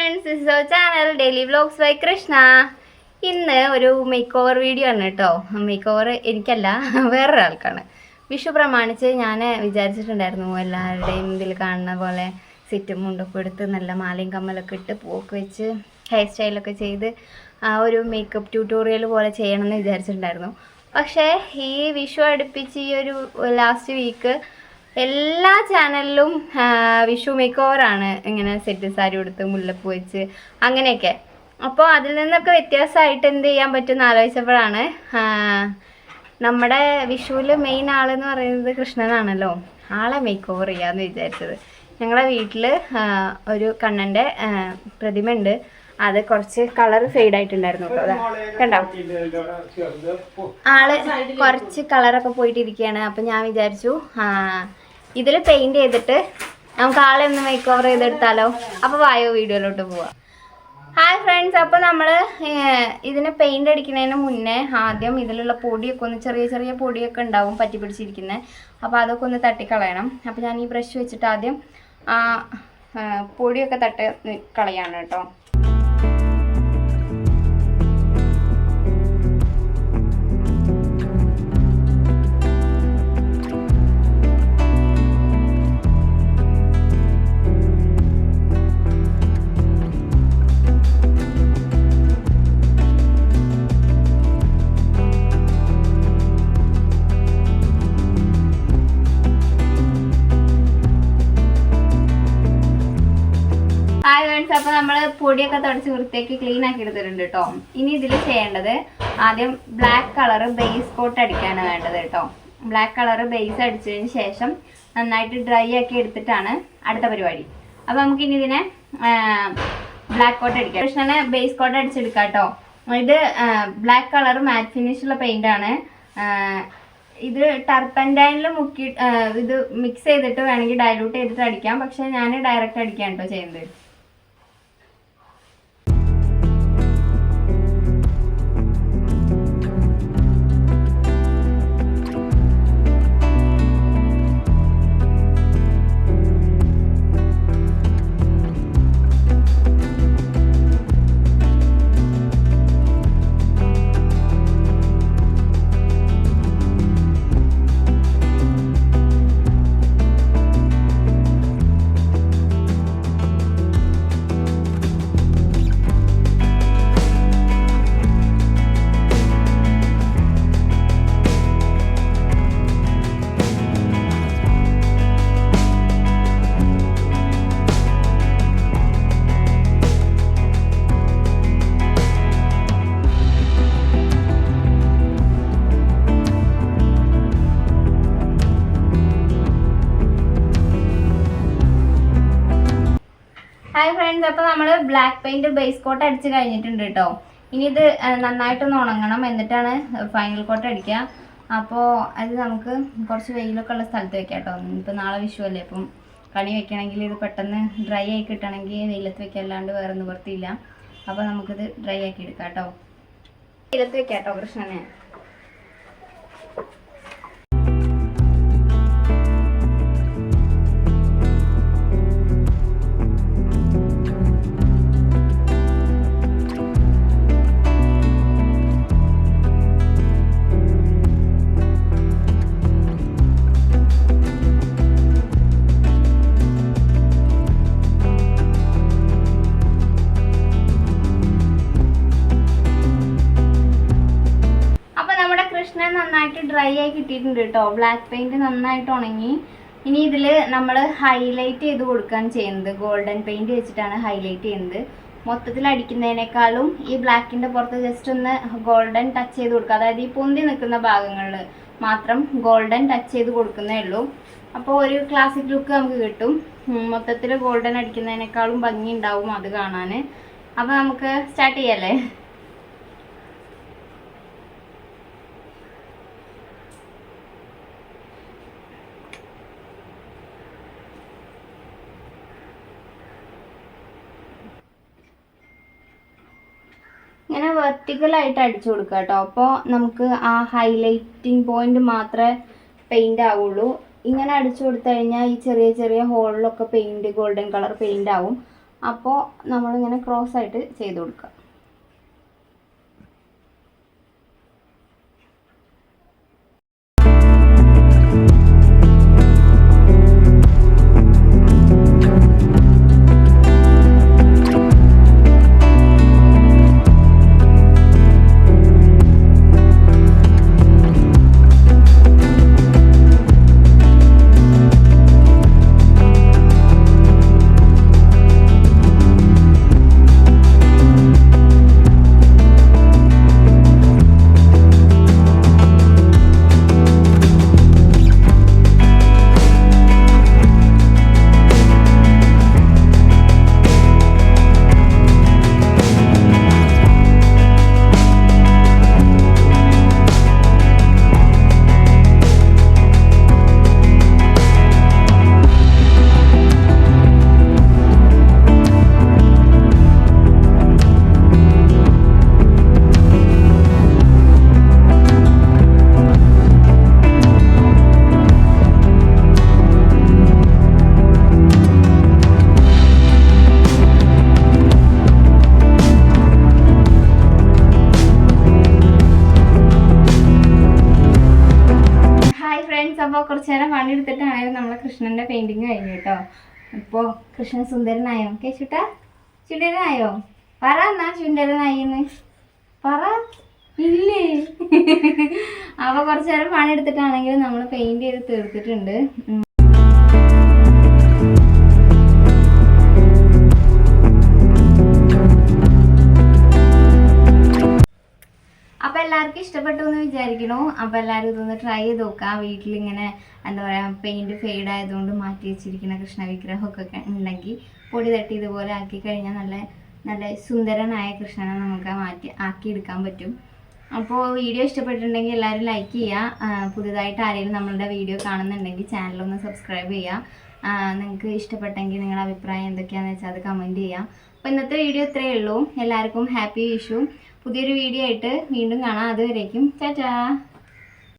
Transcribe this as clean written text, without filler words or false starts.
friends, this is our channel Daily Vlogs by Krishna. ഇന്ന് ഒരു make over video ആണ് കേട്ടോ. മേക്ക് ഓവർ എനിക്കല്ല, വേറൊരാൾക്കാണ്. വിഷു പ്രമാണിച്ച് ഞാൻ വിചാരിച്ചിട്ടുണ്ടായിരുന്നു എല്ലാവരുടെയും ഇതിൽ കാണുന്ന പോലെ സെറ്റും മുണ്ടൊക്കെ എടുത്ത് നല്ല മാലയും കമ്മലൊക്കെ ഇട്ട് പൂവൊക്കെ വെച്ച് ഹെയർ സ്റ്റൈലൊക്കെ ചെയ്ത് ഒരു മേക്കപ്പ് ട്യൂട്ടോറിയൽ പോലെ ചെയ്യണമെന്ന് വിചാരിച്ചിട്ടുണ്ടായിരുന്നു. പക്ഷേ ഈ വിഷു അടുപ്പിച്ച് ഈ ഒരു ലാസ്റ്റ് വീക്ക് എല്ലാ ചാനലിലും വിഷു മേക്ക് ഓവറാണ്, ഇങ്ങനെ സെറ്റ് സാരി കൊടുത്ത് മുല്ലപ്പൂ വെച്ച് അങ്ങനെയൊക്കെ. അപ്പോൾ അതിൽ നിന്നൊക്കെ വ്യത്യാസമായിട്ട് എന്ത് ചെയ്യാൻ പറ്റുമെന്ന് ആലോചിച്ചപ്പോഴാണ് നമ്മുടെ വിഷുവിൽ മെയിൻ ആളെന്ന് പറയുന്നത് കൃഷ്ണനാണല്ലോ, ആളെ മേക്ക് ഓവർ ചെയ്യാമെന്ന് വിചാരിച്ചത്. ഞങ്ങളുടെ വീട്ടിൽ ഒരു കണ്ണൻ്റെ പ്രതിമ ഉണ്ട്, അത് കുറച്ച് കളർ ഫെയ്ഡ് ആയിട്ടുണ്ടായിരുന്നു കേട്ടോ. കണ്ടോ, ആള് കുറച്ച് കളറൊക്കെ പോയിട്ടിരിക്കുകയാണ്. അപ്പം ഞാൻ വിചാരിച്ചു ഇതിൽ പെയിൻറ് ചെയ്തിട്ട് നമുക്ക് ആളെ ഒന്ന് മേക്ക് ഓവർ ചെയ്തെടുത്താലോ. അപ്പോൾ വായോ വീഡിയോയിലോട്ട് പോവാം. ഹായ് ഫ്രണ്ട്സ്, അപ്പോൾ നമ്മൾ ഇതിന് പെയിൻ്റ് അടിക്കുന്നതിന് മുന്നേ ആദ്യം ഇതിലുള്ള പൊടിയൊക്കെ ഒന്ന് ചെറിയ ചെറിയ പൊടിയൊക്കെ ഉണ്ടാവും പറ്റി പിടിച്ചിരിക്കുന്നത്, അപ്പോൾ അതൊക്കെ ഒന്ന് തട്ടിക്കളയണം. അപ്പോൾ ഞാൻ ഈ ബ്രഷ് വെച്ചിട്ട് ആദ്യം പൊടിയൊക്കെ തട്ടി കളയാണ് കേട്ടോ. അപ്പോൾ നമ്മൾ പൊടിയൊക്കെ തുടച്ച് വൃത്തിയാക്കി ക്ലീൻ ആക്കി എടുത്തിട്ടുണ്ട് കേട്ടോ. ഇനി ഇതിൽ ചെയ്യേണ്ടത് ആദ്യം ബ്ലാക്ക് കളർ ബേസ് കോട്ട് അടിക്കാണ് വേണ്ടത് കേട്ടോ. ബ്ലാക്ക് കളർ ബേസ് അടിച്ചതിന് ശേഷം നന്നായിട്ട് ഡ്രൈ ആക്കി എടുത്തിട്ടാണ് അടുത്ത പരിപാടി. അപ്പോൾ നമുക്കിനി ഇതിനെ ബ്ലാക്ക് കോട്ട് അടിക്കാം. കൃഷ്ണനെ ബേസ് കോട്ട് അടിച്ചെടുക്കാം കേട്ടോ. ഇത് ബ്ലാക്ക് കളർ മാറ്റ് ഫിനിഷുള്ള പെയിൻ്റ് ആണ്. ഇത് ടർപ്പൻറ്റൈനിൽ മുക്കി ഇത് മിക്സ് ചെയ്തിട്ട് വേണമെങ്കിൽ ഡയലൂട്ട് ചെയ്തിട്ട് അടിക്കാം, പക്ഷെ ഞാൻ ഡയറക്റ്റ് അടിക്കാം കേട്ടോ ചെയ്യുന്നത്. ഹായ് ഫ്രണ്ട്സ്, അപ്പോൾ നമ്മൾ ബ്ലാക്ക് പെയിൻറ് ബേസ് കോട്ട് അടിച്ച് കഴിഞ്ഞിട്ടുണ്ട് കേട്ടോ. ഇനി ഇത് നന്നായിട്ടൊന്ന് ഉണങ്ങണം, എന്നിട്ടാണ് ഫൈനൽ കോട്ട് അടിക്കുക. അപ്പോൾ അത് നമുക്ക് കുറച്ച് വെയിലൊക്കെ ഉള്ള സ്ഥലത്ത് വെക്കാം കേട്ടോ. ഇപ്പോൾ നാളെ വിഷു അല്ലേ, അപ്പം കണി വെക്കണമെങ്കിൽ ഇത് പെട്ടെന്ന് ഡ്രൈ ആയി കിട്ടണമെങ്കിൽ വെയിലത്ത് വെക്കാൻ, അല്ലാണ്ട് വേറെ നിവൃത്തിയില്ല. അപ്പോൾ നമുക്കിത് ഡ്രൈ ആക്കി എടുക്കാം കേട്ടോ. വെയിലത്ത് വെക്കാം കേട്ടോ കൃഷ്ണനെ. നന്നായിട്ട് ഡ്രൈ ആയി കിട്ടിയിട്ടുണ്ട് കേട്ടോ. ബ്ലാക്ക് പെയിന്റ് നന്നായിട്ട് ഉണങ്ങി. ഇനി ഇതിൽ നമ്മൾ ഹൈലൈറ്റ് ചെയ്ത് കൊടുക്കാൻ ചെയ്യുന്നത് ഗോൾഡൻ പെയിന്റ് വെച്ചിട്ടാണ് ഹൈലൈറ്റ് ചെയ്യുന്നത്. മൊത്തത്തിൽ അടിക്കുന്നതിനേക്കാളും ഈ ബ്ലാക്കിൻ്റെ പുറത്ത് ജസ്റ്റ് ഒന്ന് ഗോൾഡൻ ടച്ച് ചെയ്ത് കൊടുക്കുക. അതായത് ഈ പൊന്തി നിൽക്കുന്ന ഭാഗങ്ങളിൽ മാത്രം ഗോൾഡൻ ടച്ച് ചെയ്ത് കൊടുക്കുന്നേ ഉള്ളൂ. അപ്പോൾ ഒരു ക്ലാസിക് ലുക്ക് നമുക്ക് കിട്ടും. മൊത്തത്തിൽ ഗോൾഡൻ അടിക്കുന്നതിനേക്കാളും ഭംഗി ഉണ്ടാവും അത് കാണാൻ. അപ്പോൾ നമുക്ക് സ്റ്റാർട്ട് ചെയ്യാല്ലേ. ഇങ്ങനെ വെർട്ടിക്കലായിട്ട് അടിച്ചു കൊടുക്കുക കേട്ടോ. അപ്പോൾ നമുക്ക് ആ ഹൈലൈറ്റിംഗ് പോയിന്റ് മാത്രമേ പെയിൻ്റ് ആവുള്ളൂ. ഇങ്ങനെ അടിച്ചു കൊടുത്തു കഴിഞ്ഞാൽ ഈ ചെറിയ ചെറിയ ഹോളിലൊക്കെ പെയിൻറ് ഗോൾഡൻ കളർ പെയിൻ്റ് ആവും. അപ്പോൾ നമ്മളിങ്ങനെ ക്രോസ് ആയിട്ട് ചെയ്ത് കൊടുക്കുക. അപ്പോൾ കുറച്ച് നേരം പണിയെടുത്തിട്ടാണ് നമ്മളെ കൃഷ്ണൻ്റെ പെയിൻറ്റിങ് കഴിഞ്ഞു കേട്ടോ. ഇപ്പോൾ കൃഷ്ണൻ സുന്ദരനായോ കേശുട്ടാ? ചുണ്ടരനായോ? പറ എന്നാ ചുണ്ടരനായിന്ന് പറ. ഇല്ലേ? അപ്പോൾ കുറച്ച് നേരം പണിയെടുത്തിട്ടാണെങ്കിലും നമ്മൾ പെയിൻറ് ചെയ്ത് തീർത്തിട്ടുണ്ട്. അപ്പോൾ എല്ലാവർക്കും ഇഷ്ടപ്പെട്ടു എന്ന് വിചാരിക്കണു. അപ്പോൾ എല്ലാവരും ഇതൊന്ന് ട്രൈ ചെയ്ത് നോക്കുക. വീട്ടിലിങ്ങനെ എന്താ പറയുക പെയിൻറ് ഫെയ്ഡ് ആയതുകൊണ്ട് മാറ്റി വെച്ചിരിക്കുന്ന കൃഷ്ണ വിഗ്രഹമൊക്കെ ഉണ്ടെങ്കിൽ പൊടി തട്ടി ഇതുപോലെ ആക്കി കഴിഞ്ഞാൽ നല്ല നല്ല സുന്ദരനായ കൃഷ്ണനെ നമുക്ക് ആക്കിയെടുക്കാൻ പറ്റും. അപ്പോൾ വീഡിയോ ഇഷ്ടപ്പെട്ടിട്ടുണ്ടെങ്കിൽ എല്ലാവരും ലൈക്ക് ചെയ്യുക. പുതുതായിട്ട് ആരെങ്കിലും നമ്മളുടെ വീഡിയോ കാണുന്നുണ്ടെങ്കിൽ ചാനലൊന്ന് സബ്സ്ക്രൈബ് ചെയ്യുക. നിങ്ങൾക്ക് ഇഷ്ടപ്പെട്ടെങ്കിൽ നിങ്ങളുടെ അഭിപ്രായം എന്തൊക്കെയാണെന്ന് വെച്ചാൽ അത് കമൻറ്റ് ചെയ്യുക. അപ്പോൾ ഇന്നത്തെ വീഡിയോ ഇത്രയേ ഉള്ളൂ. എല്ലാവർക്കും ഹാപ്പി വിഷു. പുതിയൊരു വീഡിയോ ആയിട്ട് വീണ്ടും കാണാം. അതുവരേക്കും ടാറ്റാ.